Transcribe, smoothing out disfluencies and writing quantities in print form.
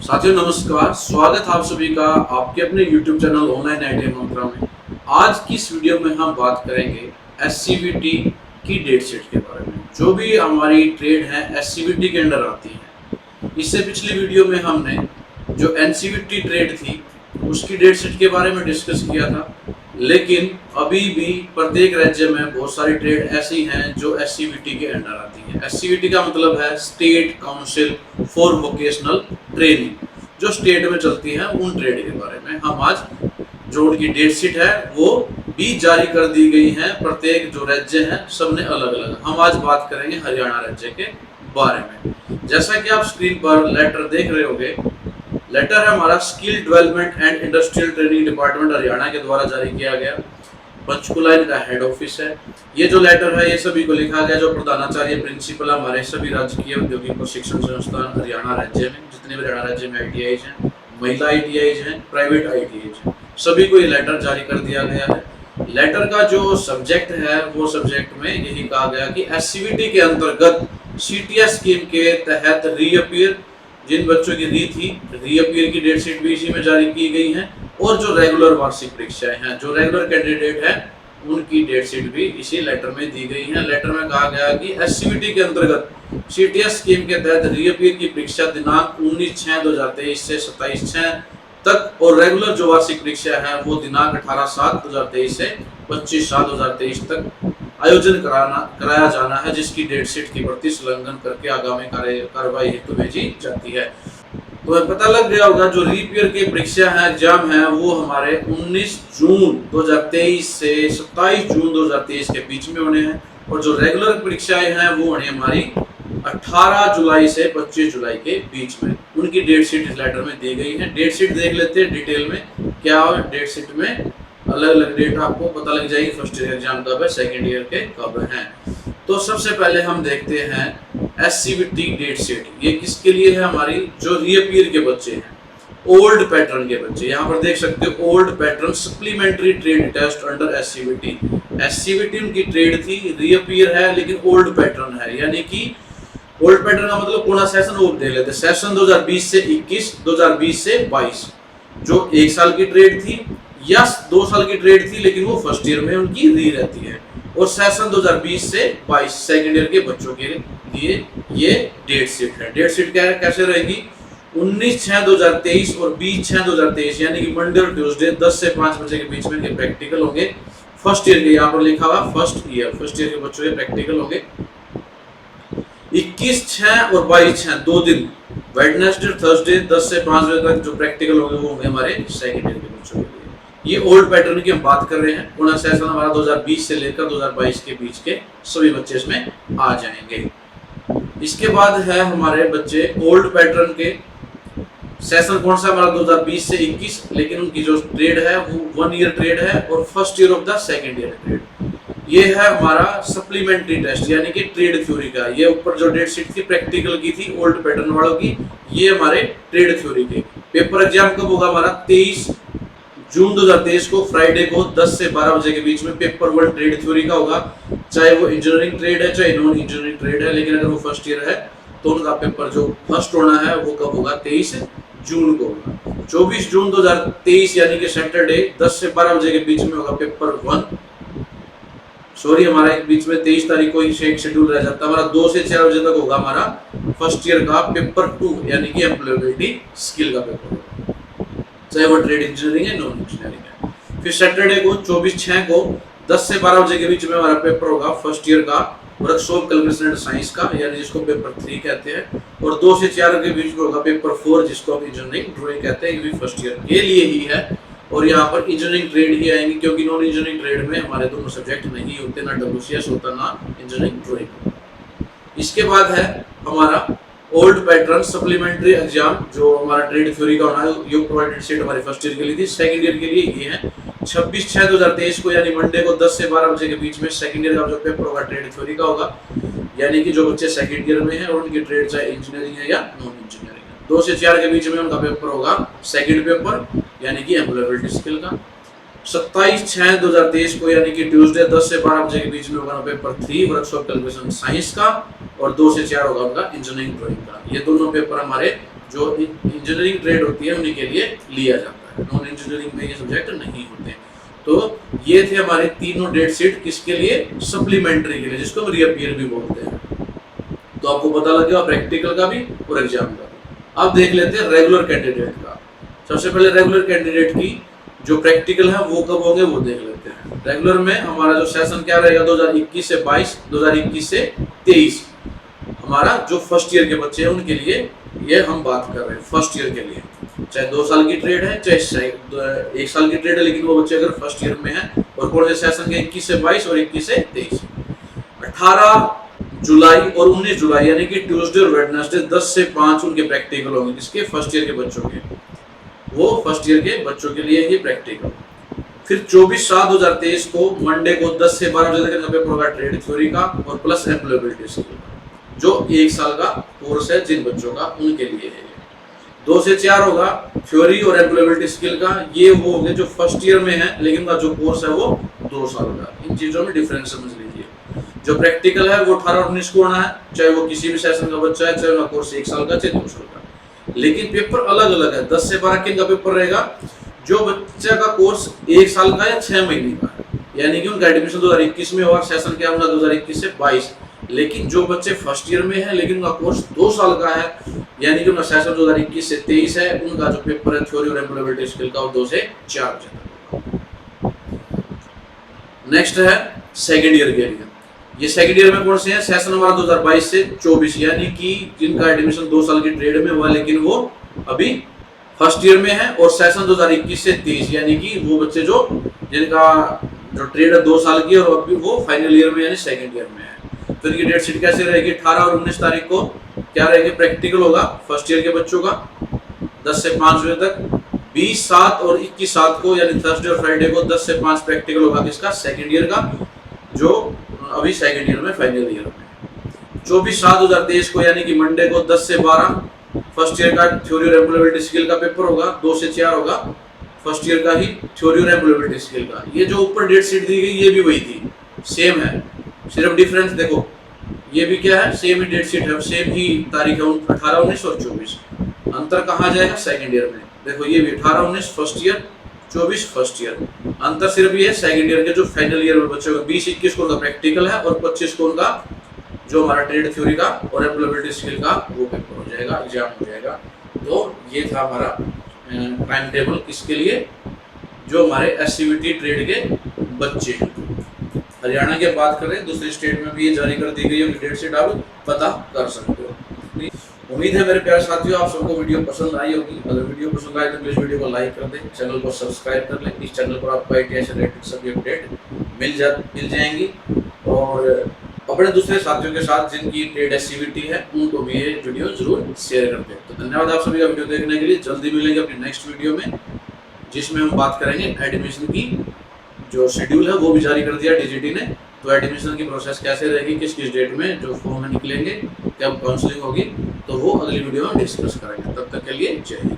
साथियों नमस्कार, स्वागत है आप सभी का आपके अपने YouTube चैनल ऑनलाइन आईटीआई मंत्रा में। आज की इस वीडियो में हम बात करेंगे एससीवीटी की डेट शीट के बारे में। जो भी हमारी ट्रेड है एससीवीटी के अंडर आती है। इससे पिछली वीडियो में हमने जो एनसीवीटी ट्रेड थी उसकी डेट शीट के बारे में डिस्कस किया था, लेकिन अभी भी प्रत्येक राज्य में बहुत सारी ट्रेड ऐसी हैं जो एससीवीटी के अंडर आती है। एससीवीटी का मतलब है state council for vocational training, जो स्टेट में चलती है उन ट्रेड के बारे में हम आज जो उनकी डेट शीट है वो भी जारी कर दी गई है। प्रत्येक जो राज्य हैं सबने अलग अलग। हम आज बात करेंगे हरियाणा राज्य के बारे में। जैसा कि आप स्क्रीन पर लेटर देख रहे होंगे, लेटर है हमारा skill development and industrial training department Haryana के द्वारा जारी किया गया। पंचकुला इनका हेड ऑफिस है। ये जो लेटर है ये सभी को लिखा गया जो प्रधानाचार्य प्रिंसिपल हमारे सभी राजकीय औद्योगिक प्रशिक्षण संस्थान हरियाणा राज्य में, जितने भी हरियाणा राज्य में आईटीआईज हैं, महिला आईटीआईज हैं, प्राइवेट आईटीआईज हैं, सभी को ये लेटर जारी कर दिया गया है। लेटर का जो सब्जेक्ट है वो सब्जेक्ट में यही कहा गया कि एससीवीटी के अंतर्गत सीटीएस स्कीम के तहत रीअपीयर, जिन बच्चों की रीअपीयर की डेट शीट भी इसी में जारी की गई है, और जो रेगुलर वार्षिक परीक्षाएं हैं, जो रेगुलर कैंडिडेट है उनकी डेट शीट भी इसी लेटर में दी गई है। लेटर में कहा गया कि एससीवीटी के अंतर्गत सीटीएस स्कीम के तहत रीअपीयर की परीक्षा दिनांक 19/6/2023 से 27/6 तक, और रेगुलर जो वार्षिक परीक्षा है वो दिनांक 18/7/2023 से 25/7/2023 तक आयोजन कराया जाना है, जिसकी डेट शीट की प्रति संलग्न करके आगामी कार्रवाई हेतु भेजी जाती है। तो पता लग गया होगा जो रीपीयर के परीक्षा है, एग्जाम है, वो हमारे 19 जून 2023 से 27 जून 2023 के बीच में होने हैं, और जो रेगुलर परीक्षाएं हैं वो होने हमारी 18 जुलाई से 25 जुलाई के बीच में। उनकी डेट शीट इस लेटर में दी गई है। डेट शीट देख लेते हैं डिटेल में क्या डेट शीट में अलग अलग डेट आपको पता लग जाएगी। फर्स्ट ईयर एग्जाम कब है, सेकेंड ईयर के कब हैं। तो सबसे पहले हम देखते हैं एससीवीटी डेट शीट। ये किसके लिए है? हमारी जो रीअपीयर के बच्चे हैं, ओल्ड पैटर्न के बच्चे। यहाँ पर देख सकते हो old pattern supplementary trade test under SCVT. SCVT उनकी ट्रेड थी, रीअपीयर है लेकिन ओल्ड पैटर्न है, यानी कि ओल्ड पैटर्न का मतलब कौन सा सेशन वो देख लेते। सेशन 2020 से 21, 2020 से 22, जो 1 साल की ट्रेड थी या 2 साल की ट्रेड थी, लेकिन वो फर्स्ट ईयर में उनकी री रहती है। और सेशन 2020 से 22 सेकेंड ईयर के बच्चों के लिए ये डेट शीट है। डेट शीट क्या है, कैसे रहेगी? 19/6/2023 और 20/6/2023, यानी कि मंडे और ट्यूसडे 10 से 5 बजे के बीच में इनके प्रैक्टिकल होंगे। फर्स्ट ईयर के, यहाँ पर लिखा हुआ फर्स्ट ईयर के बच्चों के प्रैक्टिकल होंगे। 21/6 और 22/6 2 दिन, वेडनेसडे और थर्सडे 10 से 5 बजे तक जो प्रैक्टिकल होंगे वो होंगे हमारे सेकेंड ईयर के बच्चों के लिए। ये ओल्ड पैटर्न की हम बात कर रहे हैं। पूर्ण सेशन हमारा 2020 से लेकर 2022 के बीच के सभी बच्चे इसमें आ जाएंगे। इसके बाद है हमारे बच्चे ओल्ड पैटर्न के। सेशन कौन सा हमारा 2020 से 21, लेकिन उनकी जो ट्रेड है वो 1 ईयर ट्रेड है और first year of the second year trade. ये है हमारा सप्लीमेंट्री टेस्ट, यानी कि ट्रेड थ्योरी का। ये ऊपर जो डेट शीट थी प्रैक्टिकल की थी ओल्ड पैटर्न वालों की, ये हमारे ट्रेड थ्योरी के। पेपर एग्जाम कब होगा हमारा? 23 जून 2023 को फ्राइडे को 10 से 12 बजे के बीच में पेपर 1 ट्रेड थ्योरी का होगा। चाहे वो इंजीनियरिंग ट्रेड है चाहे नॉन इंजीनियरिंग ट्रेड है, लेकिन अगर वो फर्स्ट ईयर है तो उनका पेपर जो फर्स्ट होना है वो कब होगा? 23 जून को होगा। 24 जून 2023 यानी कि सैटरडे 10 से 12 बजे के बीच में होगा पेपर 1। सॉरी, हमारा एक बीच में 23 तारीख को ही एक शेड्यूल रह जाता है। हमारा 2 से 4 बजे तक होगा हमारा फर्स्ट ईयर का पेपर 2, यानी कि एम्प्लॉयबिलिटी स्किल का पेपर, चाहे वो ट्रेड इंजीनियरिंग है नॉन इंजीनियरिंग है। फिर सैटरडे को 24/6 को 10 से 12 बजे के बीच में हमारा पेपर होगा फर्स्ट ईयर का वर्कशॉप कैलकुलेशन एंड साइंस का, यानी जिसको पेपर 3 कहते हैं। और 2 से 4 के बीच में होगा पेपर 4, जिसको आप इंजीनियरिंग ड्राइंग कहते हैं। ये भी फर्स्ट ईयर के लिए ही है, और यहाँ पर इंजीनियरिंग ट्रेड ही आएंगे, क्योंकि नॉन इंजीनियरिंग ट्रेड में हमारे दोनों सब्जेक्ट नहीं होते, ना WCS होता ना इंजीनियरिंग ड्राइंग। इसके बाद है हमारा ओल्ड पैटर्न सप्लीमेंट्री एग्जाम, जो हमारा ट्रेड थ्योरी का होना है। ये प्रोवाइडेड सीट हमारी फर्स्ट ईयर के लिए थी, सेकंड ईयर के लिए ये है 26/6/2023 को, यानी मंडे को 10 से 12 बजे के बीच में सेकंड ईयर का जो पेपर होगा ट्रेड थ्योरी का होगा। यानी कि जो बच्चे सेकंड ईयर में हैं और उनकी ट्रेड चाहे इंजीनियरिंग है या नॉन इंजीनियरिंग है, 2 से 4 के बीच में उनका पेपर होगा सेकंड पेपर, यानी कि एम्प्लॉयबिलिटी स्किल का। 27/6/2023 को यानी कि ट्यूसडे 10 से 12 बजे के बीच में होगा पेपर 3 वर्कशॉप कैलकुलेशन साइंस का, और 2 से 4 होगा उनका इंजीनियरिंग ड्राइंग का। ये दोनों पेपर हमारे जो इंजीनियरिंग ट्रेड होती है उन्हीं के लिए लिया जाता है, नॉन इंजीनियरिंग में ये सब्जेक्ट नहीं होते। तो ये थे हमारे तीनों डेट शीट, किसके लिए? सप्लीमेंट्री के लिए, जिसको हम रीअपीयर भी बोलते हैं। तो आपको पता लग गया प्रैक्टिकल का भी और एग्जाम का भी। अब देख लेते हैं रेगुलर कैंडिडेट का। सबसे पहले रेगुलर कैंडिडेट की जो प्रैक्टिकल है वो कब होंगे वो देख लेते हैं। रेगुलर में हमारा जो सेशन क्या रहेगा 2021 से 22, 2021 से 23, हमारा जो फर्स्ट ईयर के बच्चे हैं उनके लिए ये हम बात कर रहे हैं। फर्स्ट ईयर के लिए चाहे 2 साल की ट्रेड है चाहे 1 साल की ट्रेड है, लेकिन वो बच्चे अगर फर्स्ट ईयर में है और कौन से सेशन के 21 से 22 और 21 से 23। 18 जुलाई और 19 जुलाई यानी कि ट्यूसडे और वेडनेसडे 10 से 5 उनके प्रैक्टिकल होंगे, किसके? फर्स्ट ईयर के बच्चों के। वो फर्स्ट ईयर के बच्चों के लिए ये प्रैक्टिकल। फिर 24/7/2023 को मंडे को 10 से 12 बजे तक पेपर होगा ट्रेड थ्योरी का और प्लस एम्प्लॉयबिलिटी स्किल, जो 1 साल का कोर्स है जिन बच्चों का उनके लिए है। 2 से 4 होगा थ्योरी और एम्प्लॉयबिलिटी स्किल का, ये वो होंगे जो फर्स्ट ईयर में है लेकिन उनका जो कोर्स है वो 2 साल का। इन चीजों में डिफरेंस समझ लीजिए। जो प्रैक्टिकल है वो 18 और 19 को होना है, चाहे वो किसी भी सेशन का बच्चा है, चाहे उनका कोर्स 1 साल का चाहे 2 साल का। लेकिन पेपर अलग अलग है। 10 से 12 किन का पेपर रहेगा? जो बच्चा का कोर्स 1 साल का या 6 महीने का है, यानी कि उनका एडमिशन 2021 में हुआ, सेशन क्या होगा 2021 से 22। लेकिन जो बच्चे फर्स्ट ईयर में है लेकिन उनका कोर्स 2 साल का है, यानी कि उनका सेशन 2021 से 23 है, उनका जो पेपर है थ्योरी और एम्प्लॉयबिलिटी स्किल का वो 2 से 4 बजे तक। नेक्स्ट है सेकेंड ईयर के लिए। ये सेकेंड ईयर में कौन से हैं? सेशन हमारा 2022 से 24, यानी कि जिनका एडमिशन 2 साल की ट्रेड में हुआ लेकिन वो अभी फर्स्ट ईयर में है, और सेशन 2021 से 23, यानी कि वो बच्चे जो जिनका जो ट्रेड है 2 साल की और अभी वो फाइनल ईयर में यानी सेकेंड ईयर में है। तो इनकी डेट शीट कैसे रहेगी? 18 और 19 तारीख को क्या रहेगी? प्रैक्टिकल होगा फर्स्ट ईयर के बच्चों का 10 से 5 बजे तक। 20/7 और 21/7 को यानी थर्सडे और फ्राइडे को 10 से 5 प्रैक्टिकल होगा, किसका? सेकेंड ईयर का, जो अभी सेकेंड ईयर में फाइनल ईयर में। 24/7/2023 को यानी कि मंडे को 10 से 12 फर्स्ट ईयर का थ्योरी और एम्प्लॉयबिलिटी स्किल का पेपर होगा। 2 से 4 होगा फर्स्ट ईयर का ही थ्योरी और एम्प्लॉयबिलिटी स्किल का। ये जो ऊपर डेट शीट दी गई ये भी वही थी, सेम है, सिर्फ डिफरेंस देखो, ये भी क्या है? सेम ही डेट शीट है, सेम ही तारीख है 18, 19 और 24। अंतर कहाँ जाएगा? सेकेंड ईयर में। देखो ये भी 18, 19 फर्स्ट ईयर, 24 फर्स्ट ईयर। अंतर सिर्फ ये सेकंड ईयर के जो फाइनल ईयर में बच्चों का 20-21 को उनका प्रैक्टिकल है और 25 को उनका जो हमारा ट्रेड थ्योरी का और एम्प्लॉयबिलिटी स्किल का वो पेपर हो जाएगा, एग्जाम हो जाएगा। तो ये था हमारा टाइम टेबल किसके लिए? जो हमारे एससीवीटी ट्रेड के बच्चे हैं। हरियाणा की बात करें, दूसरी स्टेट में भी ये जारी कर दी गई है, डेट शीट आप पता कर सकते हो। उम्मीद है मेरे प्यारे साथियों आप सबको वीडियो पसंद आई होगी। अगर वीडियो पसंद आए तो प्लीज वीडियो को लाइक कर दें, चैनल को सब्सक्राइब कर लें। इस चैनल पर आपको आईटी से रिलेटेड सभी अपडेट मिल जाएंगी, और अपने दूसरे साथियों के साथ जिनकी ट्रेड एससीवीटी है उनको भी ये वीडियो जरूर शेयर कर दें। तो धन्यवाद आप सभी का वीडियो देखने के लिए। जल्दी मिलेंगे अपनी नेक्स्ट वीडियो में, जिसमें हम बात करेंगे एडमिशन की। जो शेड्यूल है वो भी जारी कर दिया डीजीटी ने, तो एडमिशन की प्रोसेस कैसे रहेगी, किस किस डेट में जो फॉर्म निकलेंगे, कब काउंसलिंग होगी, तो वो अगली वीडियो में डिस्कस करेंगे। तब तक के लिए जय हिंद।